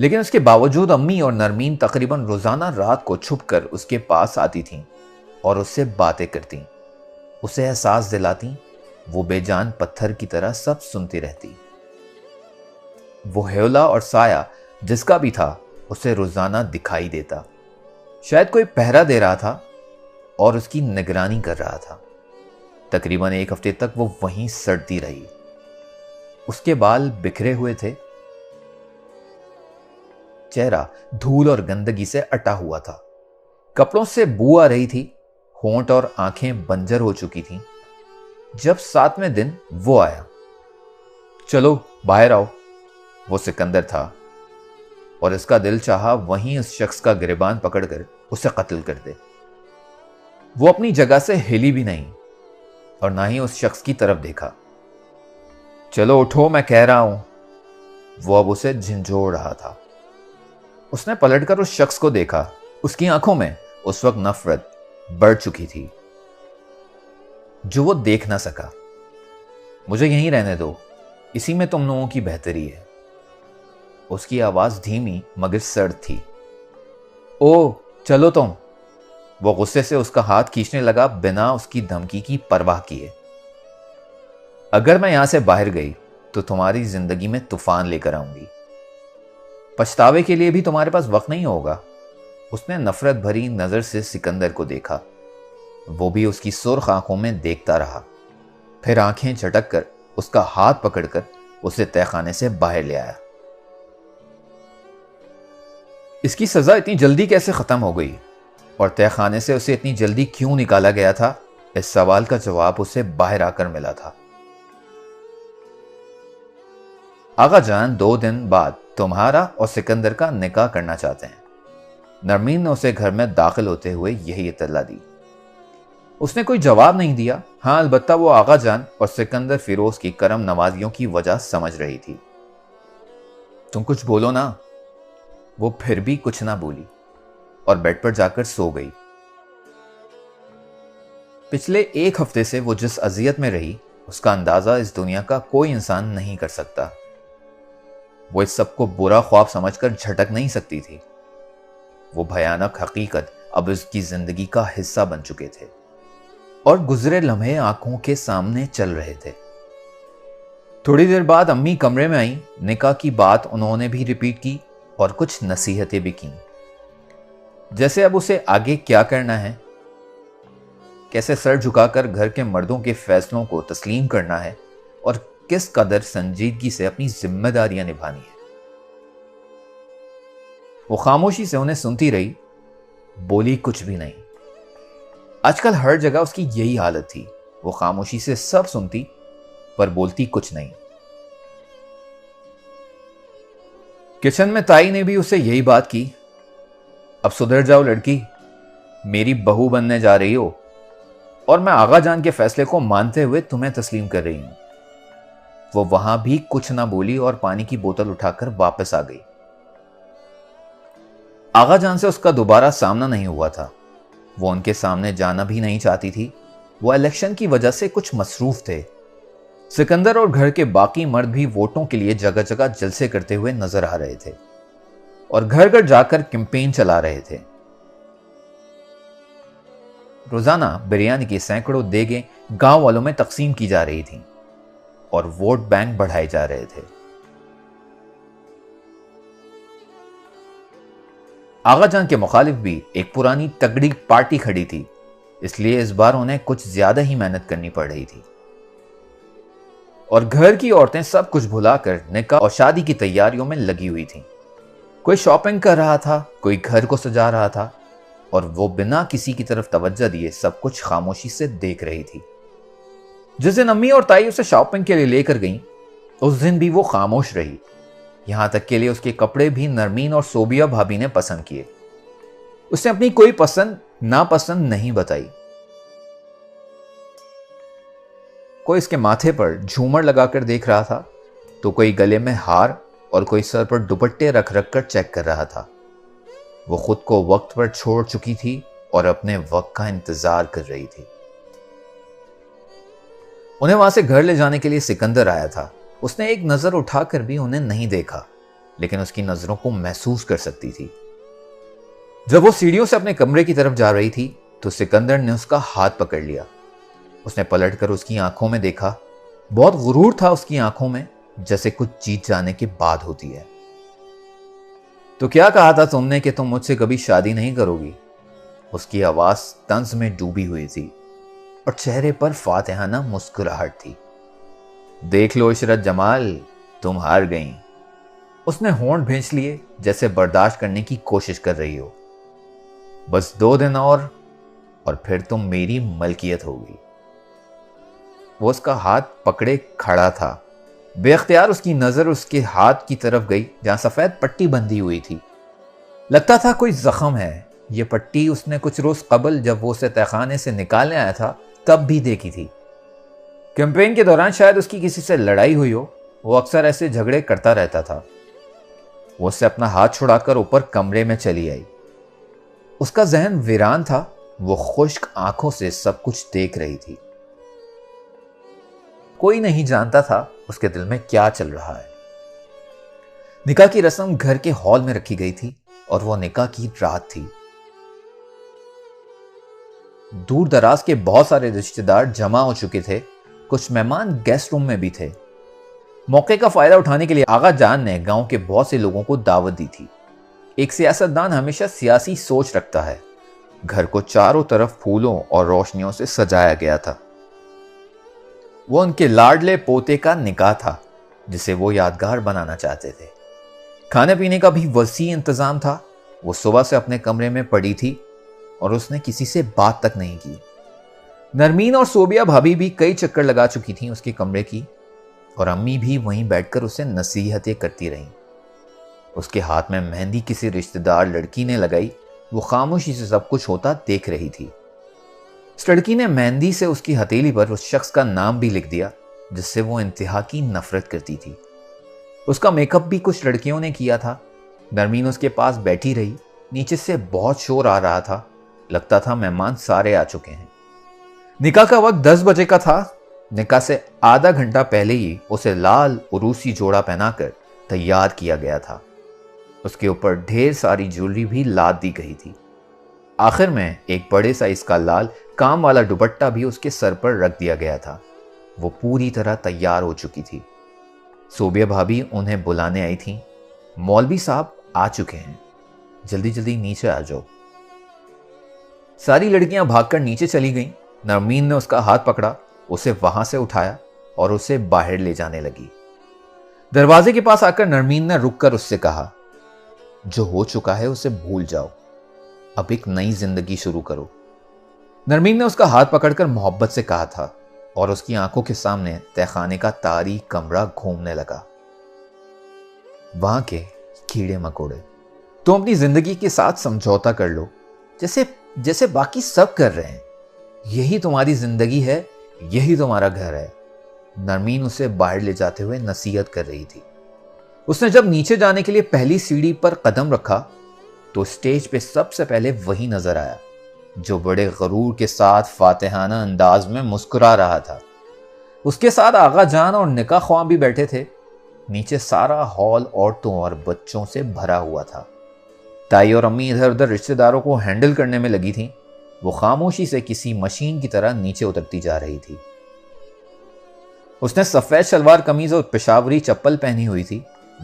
لیکن اس کے باوجود امی اور نرمین تقریباً روزانہ رات کو چھپ کر اس کے پاس آتی تھیں اور اس سے باتیں کرتیں، اسے احساس دلاتی وہ بے جان پتھر کی طرح سب سنتی رہتی۔ وہ ہیولا اور سایہ جس کا بھی تھا اسے روزانہ دکھائی دیتا، شاید کوئی پہرا دے رہا تھا اور اس کی نگرانی کر رہا تھا۔ تقریباً 1 ہفتے تک وہ وہیں سڑتی رہی۔ اس کے بال بکھرے ہوئے تھے، چہرہ دھول اور گندگی سے اٹا ہوا تھا، کپڑوں سے بو آ رہی تھی، ہونٹ اور آنکھیں بنجر ہو چکی تھیں۔ جب 7ویں دن وہ آیا، چلو باہر آؤ، وہ سکندر تھا اور اس کا دل چاہا وہیں اس شخص کا گریبان پکڑ کر اسے قتل کر دے۔ وہ اپنی جگہ سے ہلی بھی نہیں اور نہ ہی اس شخص کی طرف دیکھا۔ چلو اٹھو، میں کہہ رہا ہوں۔ وہ اب اسے جھنجھوڑ رہا تھا۔ اس نے پلٹ کر اس شخص کو دیکھا، اس کی آنکھوں میں اس وقت نفرت بڑھ چکی تھی جو وہ دیکھ نہ سکا۔ مجھے یہیں رہنے دو، اسی میں تم لوگوں کی بہتری ہے۔ اس کی آواز دھیمی مگر سرد تھی۔ او چلو تم۔ وہ غصے سے اس کا ہاتھ کھینچنے لگا بنا اس کی دھمکی کی پرواہ کیے۔ اگر میں یہاں سے باہر گئی تو تمہاری زندگی میں طوفان لے کر آؤں گی، پچھتاوے کے لیے بھی تمہارے پاس وقت نہیں ہوگا۔ اس نے نفرت بھری نظر سے سکندر کو دیکھا، وہ بھی اس کی سرخ آنکھوں میں دیکھتا رہا، پھر آنکھیں جھٹک کر اس کا ہاتھ پکڑ کر اسے تہہ خانے سے باہر لے آیا۔ اس کی سزا اتنی جلدی کیسے ختم ہو گئی اور تہہ خانے سے اسے اتنی جلدی کیوں نکالا گیا تھا؟ اس سوال کا جواب اسے باہر آ کر ملا تھا۔ آغا جان 2 دن بعد تمہارا اور سکندر کا نکاح کرنا چاہتے ہیں۔ نرمین نے اسے گھر میں داخل ہوتے ہوئے یہی اطلاع دی۔ اس نے کوئی جواب نہیں دیا، ہاں البتہ وہ آغا جان اور سکندر فیروز کی کرم نوازیوں کی وجہ سمجھ رہی تھی۔ تم کچھ بولو نا۔ وہ پھر بھی کچھ نہ بولی اور بیڈ پر جا کر سو گئی۔ پچھلے 1 ہفتے سے وہ جس اذیت میں رہی اس کا اندازہ اس دنیا کا کوئی انسان نہیں کر سکتا۔ وہ اس سب کو برا خواب سمجھ کر جھٹک نہیں سکتی تھی۔ وہ بھیانک حقیقت اب اس کی زندگی کا حصہ بن چکے تھے اور گزرے لمحے آنکھوں کے سامنے چل رہے تھے۔ تھوڑی دیر بعد امی کمرے میں آئیں، نکاح کی بات انہوں نے بھی ریپیٹ کی اور کچھ نصیحتیں بھی کیں، جیسے اب اسے آگے کیا کرنا ہے، کیسے سر جھکا کر گھر کے مردوں کے فیصلوں کو تسلیم کرنا ہے اور کس قدر سنجیدگی سے اپنی ذمہ داریاں نبھانی ہے۔ وہ خاموشی سے انہیں سنتی رہی، بولی کچھ بھی نہیں۔ آج کل ہر جگہ اس کی یہی حالت تھی، وہ خاموشی سے سب سنتی پر بولتی کچھ نہیں۔ کچن میں تائی نے بھی اسے یہی بات کی، اب سدھر جاؤ لڑکی، میری بہو بننے جا رہی ہو اور میں آغا جان کے فیصلے کو مانتے ہوئے تمہیں تسلیم کر رہی ہوں۔ وہ وہاں بھی کچھ نہ بولی اور پانی کی بوتل اٹھا کر واپس آ گئی۔ آغا جان سے اس کا دوبارہ سامنا نہیں ہوا تھا، وہ ان کے سامنے جانا بھی نہیں چاہتی تھی، وہ الیکشن کی وجہ سے کچھ مصروف تھے۔ سکندر اور گھر کے باقی مرد بھی ووٹوں کے لیے جگہ جگہ جلسے کرتے ہوئے نظر آ رہے تھے اور گھر گھر جا کر کیمپین چلا رہے تھے۔ روزانہ بریانی کی سینکڑوں دیگیں گاؤں والوں میں تقسیم کی جا رہی تھیں اور ووٹ بینک بڑھائے جا رہے تھے۔ آغا جان کے مخالف بھی ایک پرانی تگڑی پارٹی کھڑی تھی، اس لیے اس بار انہیں کچھ زیادہ ہی محنت کرنی پڑ رہی تھی اور گھر کی عورتیں سب کچھ بھلا کر نکاح اور شادی کی تیاریوں میں لگی ہوئی تھیں۔ کوئی شاپنگ کر رہا تھا، کوئی گھر کو سجا رہا تھا اور وہ بنا کسی کی طرف توجہ دیے سب کچھ خاموشی سے دیکھ رہی تھی۔ جس دن امی اور تائی اسے شاپنگ کے لیے لے کر گئیں، اس دن بھی وہ خاموش رہی، یہاں تک کے لیے اس کے کپڑے بھی نرمین اور صوبیہ بھابی نے پسند کیے۔ اس نے اپنی کوئی پسند ناپسند نہیں بتائی۔ کوئی اس کے ماتھے پر جھومر لگا کر دیکھ رہا تھا تو کوئی گلے میں ہار اور کوئی سر پر دوپٹے رکھ رکھ کر چیک کر رہا تھا۔ وہ خود کو وقت پر چھوڑ چکی تھی اور اپنے وقت کا انتظار کر رہی تھی۔ انہیں وہاں سے گھر لے جانے کے لیے سکندر آیا تھا۔ اس نے ایک نظر اٹھا کر بھی انہیں نہیں دیکھا، لیکن اس کی نظروں کو محسوس کر سکتی تھی۔ جب وہ سیڑھیوں سے اپنے کمرے کی طرف جا رہی تھی تو سکندر نے اس کا ہاتھ پکڑ لیا۔ اس نے پلٹ کر اس کی آنکھوں میں دیکھا۔ بہت غرور تھا اس کی آنکھوں میں، جیسے کچھ جیت جانے کے بعد ہوتی ہے۔ تو کیا کہا تھا تم نے کہ تم مجھ سے کبھی شادی نہیں کرو گی؟ اس کی آواز طنز میں ڈوبی ہوئی تھی اور چہرے پر فاتحانہ مسکراہٹ تھی۔ دیکھ لو عشرت جمال، تم ہار گئیں۔ اس نے ہونٹ بھینچ لیے جیسے برداشت کرنے کی کوشش کر رہی ہو۔ بس 2 دن اور پھر تم میری ملکیت ہوگی۔ وہ اس کا ہاتھ پکڑے کھڑا تھا۔ بے اختیار اس کی نظر اس کے ہاتھ کی طرف گئی جہاں سفید پٹی بندھی ہوئی تھی۔ لگتا تھا کوئی زخم ہے۔ یہ پٹی اس نے کچھ روز قبل جب وہ اسے تہخانے سے نکالنے آیا تھا تب بھی دیکھی تھی۔ کیمپین کے دوران شاید اس کی کسی سے لڑائی ہوئی ہو۔ وہ اکثر ایسے جھگڑے کرتا رہتا تھا۔ وہ اس سے اپنا ہاتھ چھڑا کر اوپر کمرے میں چلی آئی۔ اس کا ذہن ویران تھا۔ وہ خشک آنکھوں سے سب کچھ دیکھ رہی تھی۔ کوئی نہیں جانتا تھا اس کے دل میں کیا چل رہا ہے۔ نکاح کی رسم گھر کے ہال میں رکھی گئی تھی اور وہ نکاح کی رات تھی۔ دور دراز کے بہت سارے رشتہ دار جمع ہو چکے تھے۔ کچھ مہمان گیسٹ روم میں بھی تھے۔ موقع کا فائدہ اٹھانے کے لیے آغا جان نے گاؤں کے بہت سے لوگوں کو دعوت دی تھی۔ ایک سیاستدان ہمیشہ سیاسی سوچ رکھتا ہے۔ گھر کو چاروں طرف پھولوں اور روشنیوں سے سجایا گیا تھا۔ وہ ان کے لاڈلے پوتے کا نکاح تھا جسے وہ یادگار بنانا چاہتے تھے۔ کھانے پینے کا بھی وسیع انتظام تھا۔ وہ صبح سے اپنے کمرے میں پڑی تھی اور اس نے کسی سے بات تک نہیں کی۔ نرمین اور صوبیہ بھابھی بھی کئی چکر لگا چکی تھیں اس کے کمرے کی، اور امی بھی وہیں بیٹھ کر اسے نصیحتیں کرتی رہیں۔ اس کے ہاتھ میں مہندی کسی رشتہ دار لڑکی نے لگائی۔ وہ خاموشی سے سب کچھ ہوتا دیکھ رہی تھی۔ اس لڑکی نے مہندی سے اس کی ہتھیلی پر اس شخص کا نام بھی لکھ دیا جس سے وہ انتہا کی نفرت کرتی تھی۔ اس کا میک اپ بھی کچھ لڑکیوں نے کیا تھا۔ نرمین اس کے پاس بیٹھی رہی۔ نیچے سے بہت شور آ رہا تھا۔ لگتا تھا مہمان سارے آ چکے ہیں۔ نکاح کا وقت 10 بجے کا تھا۔ نکاح سے آدھا گھنٹہ پہلے ہی اسے لال عروسی جوڑا پہنا کر تیار کیا گیا تھا۔ اس کے اوپر ڈھیر ساری جیولری بھی لاد دی گئی تھی۔ آخر میں ایک بڑے سائز کا لال کام والا دوپٹہ بھی اس کے سر پر رکھ دیا گیا تھا۔ وہ پوری طرح تیار ہو چکی تھی۔ صوبیہ بھابھی انہیں بلانے آئی تھیں۔ مولوی صاحب آ چکے ہیں، جلدی جلدی نیچے آ جاؤ۔ ساری لڑکیاں بھاگ کر نیچے چلی گئیں۔ نرمین نے اس کا ہاتھ پکڑا، اسے وہاں سے اٹھایا اور اسے باہر لے جانے لگی۔ دروازے کے پاس آ کر نرمین نے رک کر اس سے کہا، جو ہو چکا ہے اسے بھول جاؤ، اب ایک نئی زندگی شروع کرو۔ نرمین نے اس کا ہاتھ پکڑ کر محبت سے کہا تھا، اور اس کی آنکھوں کے سامنے تہخانے کا تاریک کمرہ گھومنے لگا۔ وہاں کے کیڑے مکوڑے، تم اپنی زندگی کے ساتھ سمجھوتا کر لو جیسے باقی سب کر رہے ہیں۔ یہی تمہاری زندگی ہے، یہی تمہارا گھر ہے۔ نرمین اسے باہر لے جاتے ہوئے نصیحت کر رہی تھی۔ اس نے جب نیچے جانے کے لیے پہلی سیڑھی پر قدم رکھا تو اسٹیج پہ سب سے پہلے وہی نظر آیا جو بڑے غرور کے ساتھ فاتحانہ انداز میں مسکرا رہا تھا۔ اس کے ساتھ آغا جان اور نکاح خواہ بھی بیٹھے تھے۔ نیچے سارا ہال عورتوں اور بچوں سے بھرا ہوا تھا۔ تائی اور امی ادھر ادھر رشتہ داروں کو ہینڈل کرنے میں لگی تھیں۔ وہ خاموشی سے کسی مشین کی طرح نیچے اترتی جا رہی تھی۔ اس نے سفید شلوار قمیض اور پشاوری چپل پہنی ہوئی تھی۔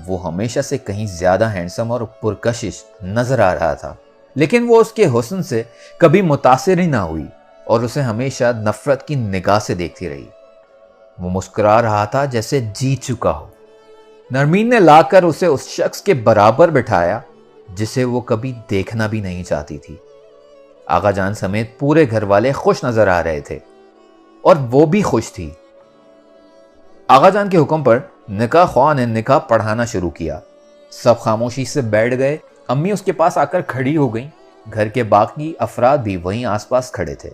وہ ہمیشہ سے کہیں زیادہ ہینڈسم اور پرکشش نظر آ رہا تھا، لیکن وہ اس کے حسن سے کبھی متاثر ہی نہ ہوئی اور اسے ہمیشہ نفرت کی نگاہ سے دیکھتی رہی۔ وہ مسکرا رہا تھا جیسے جیت چکا ہو۔ نرمین نے لا کر اسے اس شخص کے برابر بٹھایا جسے وہ کبھی دیکھنا بھی نہیں چاہتی تھی۔ آغا جان سمیت پورے گھر والے خوش نظر آ رہے تھے اور وہ بھی خوش تھی۔ آغا جان کے حکم پر نکاح خواہ نے نکاح پڑھانا شروع کیا۔ سب خاموشی سے بیٹھ گئے۔ امی اس کے پاس آ کر کھڑی ہو گئیں۔ گھر کے باقی افراد بھی وہیں آس پاس کھڑے تھے۔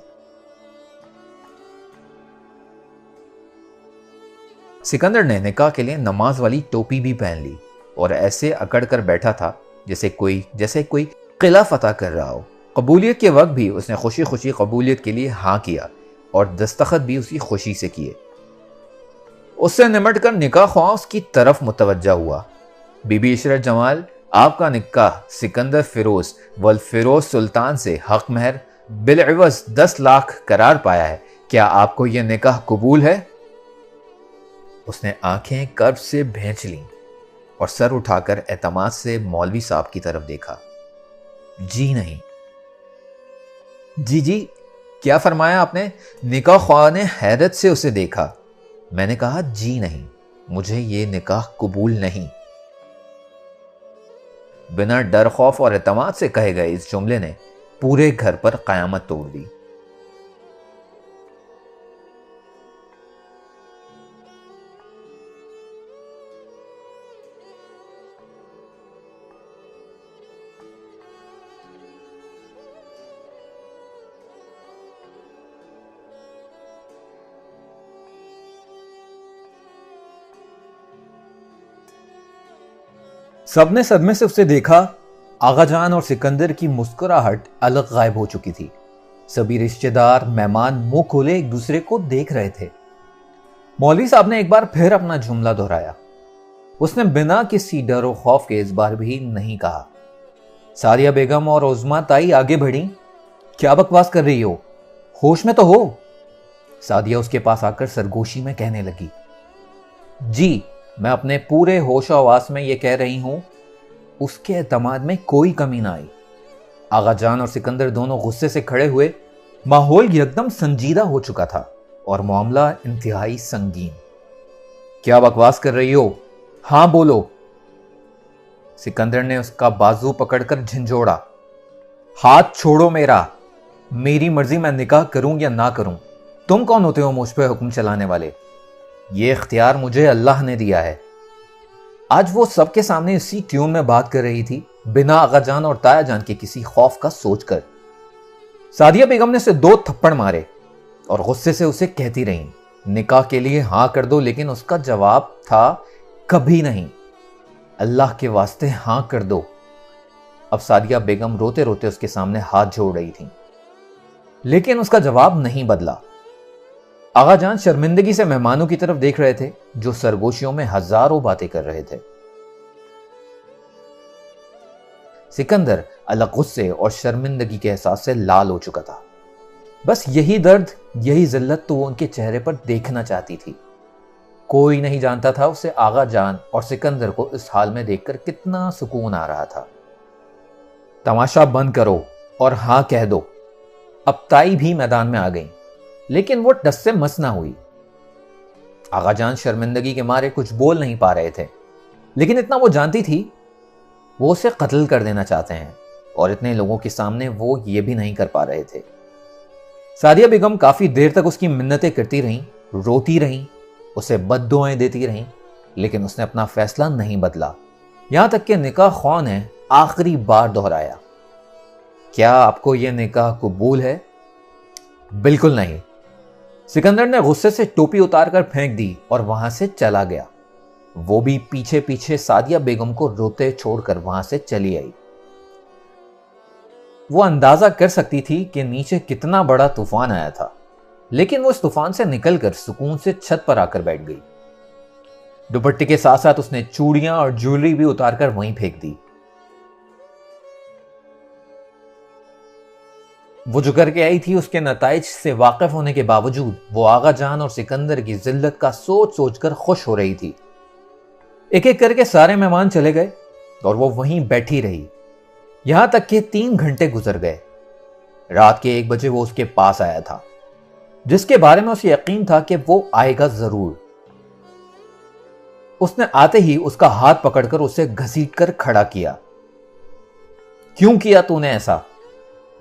سکندر نے نکاح کے لیے نماز والی ٹوپی بھی پہن لی اور ایسے اکڑ کر بیٹھا تھا جیسے کوئی قلعہ فتح کر رہا ہو۔ قبولیت کے وقت بھی اس نے خوشی خوشی قبولیت کے لیے ہاں کیا اور دستخط بھی اسی خوشی سے کیے۔ اس سے نمٹ کر نکاح خواہ اس کی طرف متوجہ ہوا۔ بی بی عشرت جمال، آپ کا نکاح سکندر فیروز والفیروز سلطان سے حق مہر بالعوض 10 لاکھ قرار پایا ہے، کیا آپ کو یہ نکاح قبول ہے؟ اس نے آنکھیں کرب سے بھینچ لیں اور سر اٹھا کر اعتماد سے مولوی صاحب کی طرف دیکھا۔ جی نہیں۔ جی کیا فرمایا آپ نے؟ نکاح خواہ نے حیرت سے اسے دیکھا۔ میں نے کہا جی نہیں، مجھے یہ نکاح قبول نہیں۔ بنا ڈر خوف اور اعتماد سے کہے گئے اس جملے نے پورے گھر پر قیامت توڑ دی۔ سب نے صدمے سے اسے دیکھا۔ آغا جان اور سکندر کی مسکراہٹ الگ غائب ہو چکی تھی۔ سبھی رشتہ دار مہمان منہ کھولے ایک دوسرے کو دیکھ رہے تھے۔ مولوی صاحب نے ایک بار پھر اپنا جملہ دہرایا۔ اس نے بنا کسی ڈر و خوف کے اس بار بھی نہیں کہا۔ ساریہ بیگم اور عظما تائی آگے بڑھی۔ کیا بکواس کر رہی ہو؟ ہوش میں تو ہو؟ سعدیہ اس کے پاس آ کر سرگوشی میں کہنے لگی۔ جی، میں اپنے پورے ہوش و حواس میں یہ کہہ رہی ہوں، اس کے اعتماد میں کوئی کمی نہ آئی۔ آغا جان اور سکندر دونوں غصے سے کھڑے ہوئے۔ ماحول یکدم سنجیدہ ہو چکا تھا اور معاملہ انتہائی سنگین۔ کیا بکواس کر رہی ہو؟ ہاں بولو۔ سکندر نے اس کا بازو پکڑ کر جھنجھوڑا۔ ہاتھ چھوڑو میرا، میری مرضی میں نکاح کروں یا نہ کروں۔ تم کون ہوتے ہو مجھ پہ حکم چلانے والے؟ یہ اختیار مجھے اللہ نے دیا ہے۔ آج وہ سب کے سامنے اسی ٹیون میں بات کر رہی تھی، بنا آغا جان اور تایا جان کے کسی خوف کا سوچ کر۔ سعدیہ بیگم نے اسے 2 تھپڑ مارے اور غصے سے اسے کہتی رہیں، نکاح کے لیے ہاں کر دو، لیکن اس کا جواب تھا کبھی نہیں۔ اللہ کے واسطے ہاں کر دو۔ اب سعدیہ بیگم روتے روتے اس کے سامنے ہاتھ جوڑ رہی تھی، لیکن اس کا جواب نہیں بدلا۔ آغا جان شرمندگی سے مہمانوں کی طرف دیکھ رہے تھے جو سرگوشیوں میں ہزاروں باتیں کر رہے تھے۔ سکندر الگ غصے اور شرمندگی کے احساس سے لال ہو چکا تھا۔ بس یہی درد، یہی ذلت تو وہ ان کے چہرے پر دیکھنا چاہتی تھی۔ کوئی نہیں جانتا تھا اسے آغا جان اور سکندر کو اس حال میں دیکھ کر کتنا سکون آ رہا تھا۔ تماشا بند کرو اور ہاں کہہ دو۔ اب تائی بھی میدان میں آ گئی، لیکن وہ ٹس سے مس نہ ہوئی۔ آغا جان شرمندگی کے مارے کچھ بول نہیں پا رہے تھے، لیکن اتنا وہ جانتی تھی وہ اسے قتل کر دینا چاہتے ہیں، اور اتنے لوگوں کے سامنے وہ یہ بھی نہیں کر پا رہے تھے۔ سعدیہ بیگم کافی دیر تک اس کی منتیں کرتی رہیں، روتی رہیں، اسے بد دعائیں دیتی رہیں، لیکن اس نے اپنا فیصلہ نہیں بدلا۔ یہاں تک کہ نکاح خواہ نے آخری بار دہرایا، کیا آپ کو یہ نکاح قبول ہے؟ بالکل نہیں۔ سکندر نے غصے سے ٹوپی اتار کر پھینک دی اور وہاں سے چلا گیا۔ وہ بھی پیچھے پیچھے سعدیہ بیگم کو روتے چھوڑ کر وہاں سے چلی آئی۔ وہ اندازہ کر سکتی تھی کہ نیچے کتنا بڑا طوفان آیا تھا، لیکن وہ اس طوفان سے نکل کر سکون سے چھت پر آ کر بیٹھ گئی۔ دوپٹے کے ساتھ ساتھ اس نے چوڑیاں اور جویلری بھی اتار کر وہیں پھینک دی۔ وہ جو کر کے آئی تھی اس کے نتائج سے واقف ہونے کے باوجود وہ آغا جان اور سکندر کی ذلت کا سوچ سوچ کر خوش ہو رہی تھی۔ ایک ایک کر کے سارے مہمان چلے گئے اور وہ وہیں بیٹھی رہی، یہاں تک کہ 3 گھنٹے گزر گئے۔ رات کے 1 بجے وہ اس کے پاس آیا تھا، جس کے بارے میں اسے یقین تھا کہ وہ آئے گا ضرور۔ اس نے آتے ہی اس کا ہاتھ پکڑ کر اسے گھسیٹ کر کھڑا کیا۔ کیوں کیا تو نے ایسا؟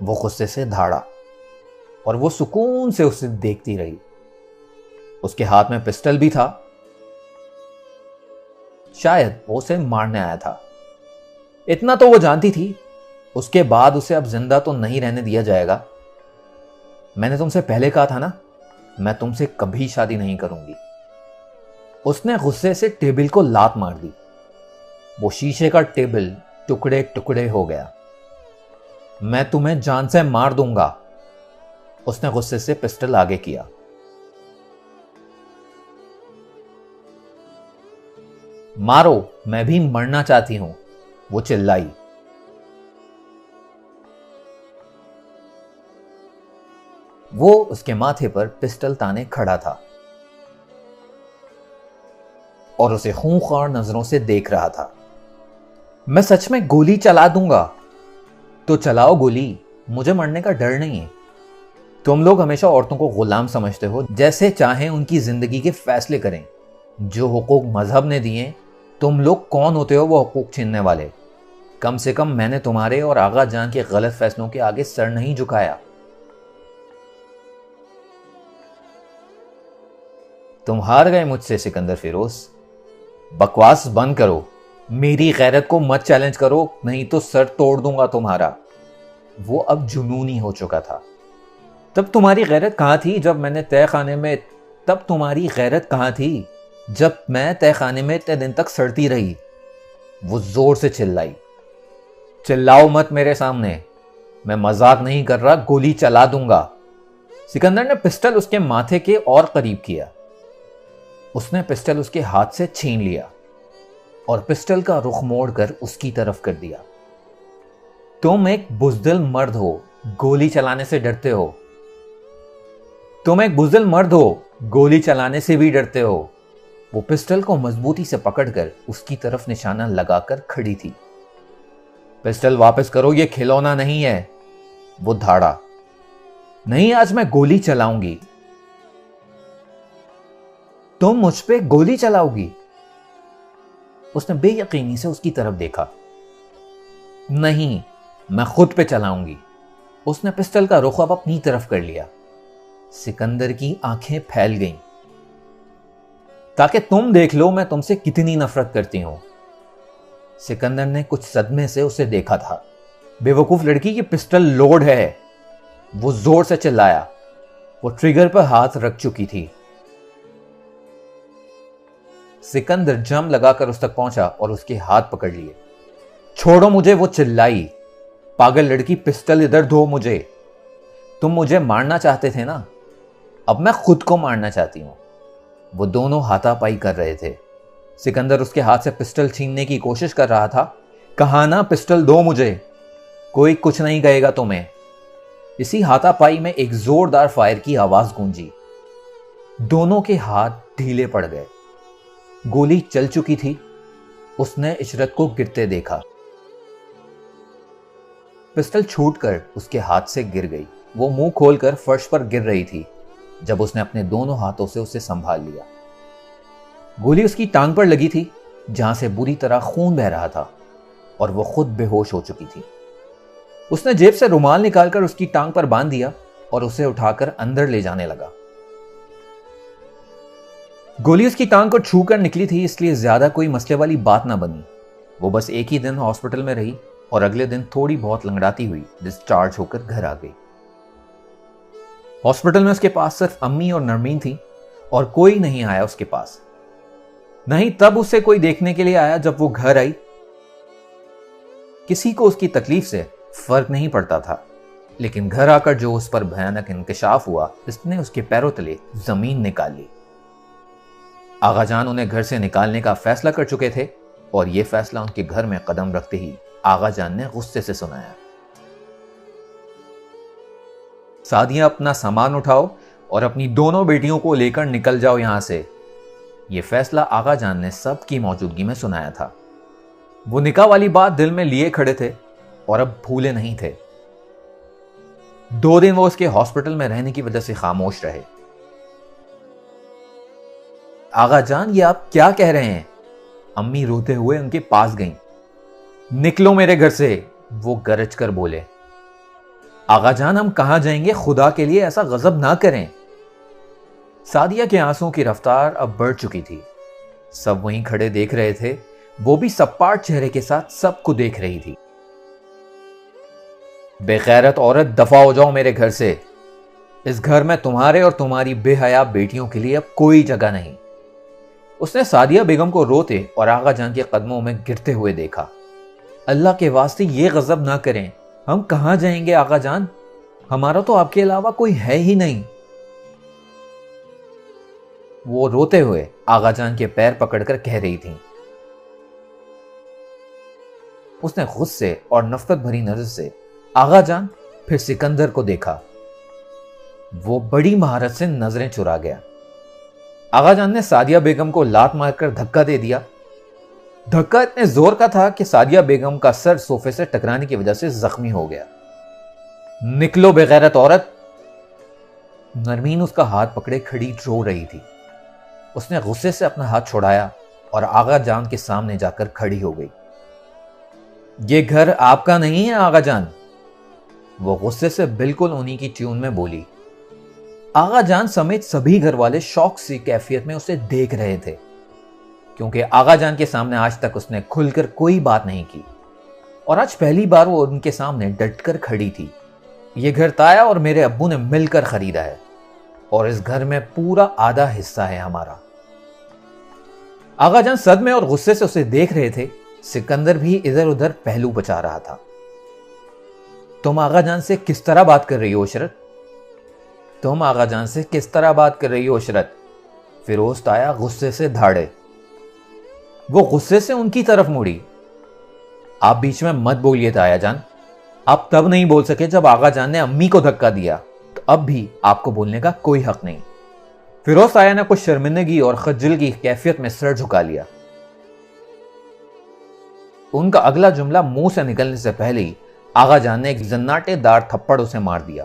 وہ غصے سے دھاڑا، اور وہ سکون سے اسے دیکھتی رہی۔ اس کے ہاتھ میں پسٹل بھی تھا، شاید وہ اسے مارنے آیا تھا۔ اتنا تو وہ جانتی تھی، اس کے بعد اسے اب زندہ تو نہیں رہنے دیا جائے گا۔ میں نے تم سے پہلے کہا تھا نا، میں تم سے کبھی شادی نہیں کروں گی۔ اس نے غصے سے ٹیبل کو لات مار دی۔ وہ شیشے کا ٹیبل ٹکڑے ٹکڑے ہو گیا۔ میں تمہیں جان سے مار دوں گا، اس نے غصے سے پسٹل آگے کیا۔ مارو، میں بھی مرنا چاہتی ہوں، وہ چلائی۔ وہ اس کے ماتھے پر پسٹل تانے کھڑا تھا اور اسے خونخوار نظروں سے دیکھ رہا تھا۔ میں سچ میں گولی چلا دوں گا۔ تو چلاؤ گولی، مجھے مرنے کا ڈر نہیں ہے۔ تم لوگ ہمیشہ عورتوں کو غلام سمجھتے ہو، جیسے چاہیں ان کی زندگی کے فیصلے کریں۔ جو حقوق مذہب نے دیے، تم لوگ کون ہوتے ہو وہ حقوق چھیننے والے؟ کم سے کم میں نے تمہارے اور آغا جان کے غلط فیصلوں کے آگے سر نہیں جھکایا۔ تم ہار گئے مجھ سے سکندر فیروز۔ بکواس بند کرو، میری غیرت کو مت چیلنج کرو، نہیں تو سر توڑ دوں گا تمہارا۔ وہ اب جنونی ہو چکا تھا۔ تب تمہاری غیرت کہاں تھی جب میں نے تہہ خانے میں اتنے دن تک سڑتی رہی؟ وہ زور سے چلائی۔ چلاؤ مت میرے سامنے، میں مذاق نہیں کر رہا، گولی چلا دوں گا۔ سکندر نے پسٹل اس کے ماتھے کے اور قریب کیا۔ اس نے پسٹل اس کے ہاتھ سے چھین لیا اور پسٹل کا رخ موڑ کر اس کی طرف کر دیا۔ تم ایک بزدل مرد ہو، گولی چلانے سے ڈرتے ہو۔ تم ایک بزدل مرد ہو، گولی چلانے سے بھی ڈرتے ہو۔ وہ پسٹل کو مضبوطی سے پکڑ کر اس کی طرف نشانہ لگا کر کھڑی تھی۔ پسٹل واپس کرو، یہ کھلونا نہیں ہے، وہ دھاڑا۔ نہیں، آج میں گولی چلاؤں گی۔ تم مجھ پہ گولی چلاؤ گی؟ اس نے بے یقینی سے اس کی طرف دیکھا۔ نہیں، میں خود پہ چلاؤں گی۔ اس نے پسٹل کا رخ اب اپنی طرف کر لیا۔ سکندر کی آنکھیں پھیل گئیں۔ تاکہ تم دیکھ لو میں تم سے کتنی نفرت کرتی ہوں۔ سکندر نے کچھ صدمے سے اسے دیکھا تھا۔ بے وقوف لڑکی، یہ پسٹل لوڈ ہے، وہ زور سے چلایا۔ وہ ٹریگر پر ہاتھ رکھ چکی تھی۔ سکندر جم لگا کر اس تک پہنچا اور اس کے ہاتھ پکڑ لیے۔ چھوڑو مجھے، وہ چلائی۔ پاگل لڑکی، پسٹل ادھر دو مجھے۔ تم مجھے مارنا چاہتے تھے نا، اب میں خود کو مارنا چاہتی ہوں۔ وہ دونوں ہاتھا پائی کر رہے تھے۔ سکندر اس کے ہاتھ سے پسٹل چھیننے کی کوشش کر رہا تھا۔ کہا نا پسٹل دو مجھے، کوئی کچھ نہیں کہے گا تمہیں۔ اسی ہاتھا پائی میں ایک زوردار فائر کی آواز گونجی۔ دونوں کے ہاتھ ڈھیلے پڑ گئے۔ گولی چل چکی تھی۔ اس نے عشرت کو گرتے دیکھا۔ پسٹل چھوٹ کر اس کے ہاتھ سے گر گئی۔ وہ منہ کھول کر فرش پر گر رہی تھی جب اس نے اپنے دونوں ہاتھوں سے اسے سنبھال لیا۔ گولی اس کی ٹانگ پر لگی تھی، جہاں سے بری طرح خون بہ رہا تھا، اور وہ خود بے ہوش ہو چکی تھی۔ اس نے جیب سے رومال نکال کر اس کی ٹانگ پر باندھ دیا اور اسے اٹھا کر اندر لے جانے لگا۔ گولی اس کی ٹانگ کو چھو کر نکلی تھی، اس لیے زیادہ کوئی مسئلے والی بات نہ بنی۔ وہ بس ایک ہی دن ہاسپٹل میں رہی اور اگلے دن تھوڑی بہت لنگڑاتی ہوئی ڈسچارج ہو کر گھر آ گئی۔ ہاسپٹل میں اس کے پاس صرف امی اور نرمین تھی اور کوئی نہیں آیا اس کے پاس۔ نہیں تب اسے کوئی دیکھنے کے لیے آیا جب وہ گھر آئی۔ کسی کو اس کی تکلیف سے فرق نہیں پڑتا تھا، لیکن گھر آ کر جو اس پر بھیانک انکشاف ہوا، اس نے اس کے پیروں تلے زمین نکال لی۔ آغا جان انہیں گھر سے نکالنے کا فیصلہ کر چکے تھے، اور یہ فیصلہ ان کے گھر میں قدم رکھتے ہی آغا جان نے غصے سے سنایا۔ سعدیہ، اپنا سامان اٹھاؤ اور اپنی دونوں بیٹیوں کو لے کر نکل جاؤ یہاں سے۔ یہ فیصلہ آغا جان نے سب کی موجودگی میں سنایا تھا۔ وہ نکاح والی بات دل میں لیے کھڑے تھے اور اب بھولے نہیں تھے۔ 2 دن وہ اس کے ہاسپٹل میں رہنے کی وجہ سے خاموش رہے۔ آغا جان، یہ آپ کیا کہہ رہے ہیں؟ امی روتے ہوئے ان کے پاس گئیں۔ نکلو میرے گھر سے، وہ گرج کر بولے۔ آغا جان، ہم کہاں جائیں گے؟ خدا کے لیے ایسا غضب نہ کریں۔ سعدیہ کے آنسوں کی رفتار اب بڑھ چکی تھی۔ سب وہیں کھڑے دیکھ رہے تھے، وہ بھی سپاٹ چہرے کے ساتھ سب کو دیکھ رہی تھی۔ بے غیرت عورت، دفع ہو جاؤ میرے گھر سے۔ اس گھر میں تمہارے اور تمہاری بے حیا بیٹیوں کے لیے اب کوئی جگہ نہیں۔ اس نے سعدیہ بیگم کو روتے اور آغا جان کے قدموں میں گرتے ہوئے دیکھا۔ اللہ کے واسطے یہ غضب نہ کریں، ہم کہاں جائیں گے آغا جان؟ ہمارا تو آپ کے علاوہ کوئی ہے ہی نہیں۔ وہ روتے ہوئے آغا جان کے پیر پکڑ کر کہہ رہی تھیں، اس نے غصے اور نفرت بھری نظر سے آغا جان پھر سکندر کو دیکھا۔ وہ بڑی مہارت سے نظریں چرا گیا۔ آغا جان نے سعدیہ بیگم کو لات مار کر دھکا دے دیا۔ دھکا اتنے زور کا تھا کہ سعدیہ بیگم کا سر صوفے سے ٹکرانے کی وجہ سے زخمی ہو گیا۔ نکلو بے غیرت عورت! نرمین اس کا ہاتھ پکڑے کھڑی رو رہی تھی۔ اس نے غصے سے اپنا ہاتھ چھوڑایا اور آغا جان کے سامنے جا کر کھڑی ہو گئی۔ یہ گھر آپ کا نہیں ہے آغا جان، وہ غصے سے بالکل انہی کی ٹیون میں بولی۔ آغا جان سمیت سبھی گھر والے شوق سی کیفیت میں اسے دیکھ رہے تھے، کیونکہ آغا جان کے سامنے آج تک اس نے کھل کر کوئی بات نہیں کی، اور آج پہلی بار وہ ان کے سامنے ڈٹ کر کھڑی تھی۔ یہ گھر تایا اور میرے ابو نے مل کر خریدا ہے، اور اس گھر میں پورا آدھا حصہ ہے ہمارا۔ آغا جان صدمے اور غصے سے اسے دیکھ رہے تھے۔ سکندر بھی ادھر ادھر پہلو بچا رہا تھا۔ تم آغا جان سے کس طرح بات کر رہی ہو عشرت؟ تم آغا جان سے کس طرح بات کر رہی ہو عشرت؟ فیروز تایا غصے سے دھاڑے۔ وہ غصے سے ان کی طرف مڑی۔ آپ بیچ میں مت بولیے تایا جان، آپ تب نہیں بول سکے جب آغا جان نے امی کو دھکا دیا، تو اب بھی آپ کو بولنے کا کوئی حق نہیں۔ فیروز تایا نے کچھ شرمندگی اور خجل کی کیفیت میں سر جھکا لیا۔ ان کا اگلا جملہ منہ سے نکلنے سے پہلے ہی آغا جان نے ایک زناٹے دار تھپڑ اسے مار دیا۔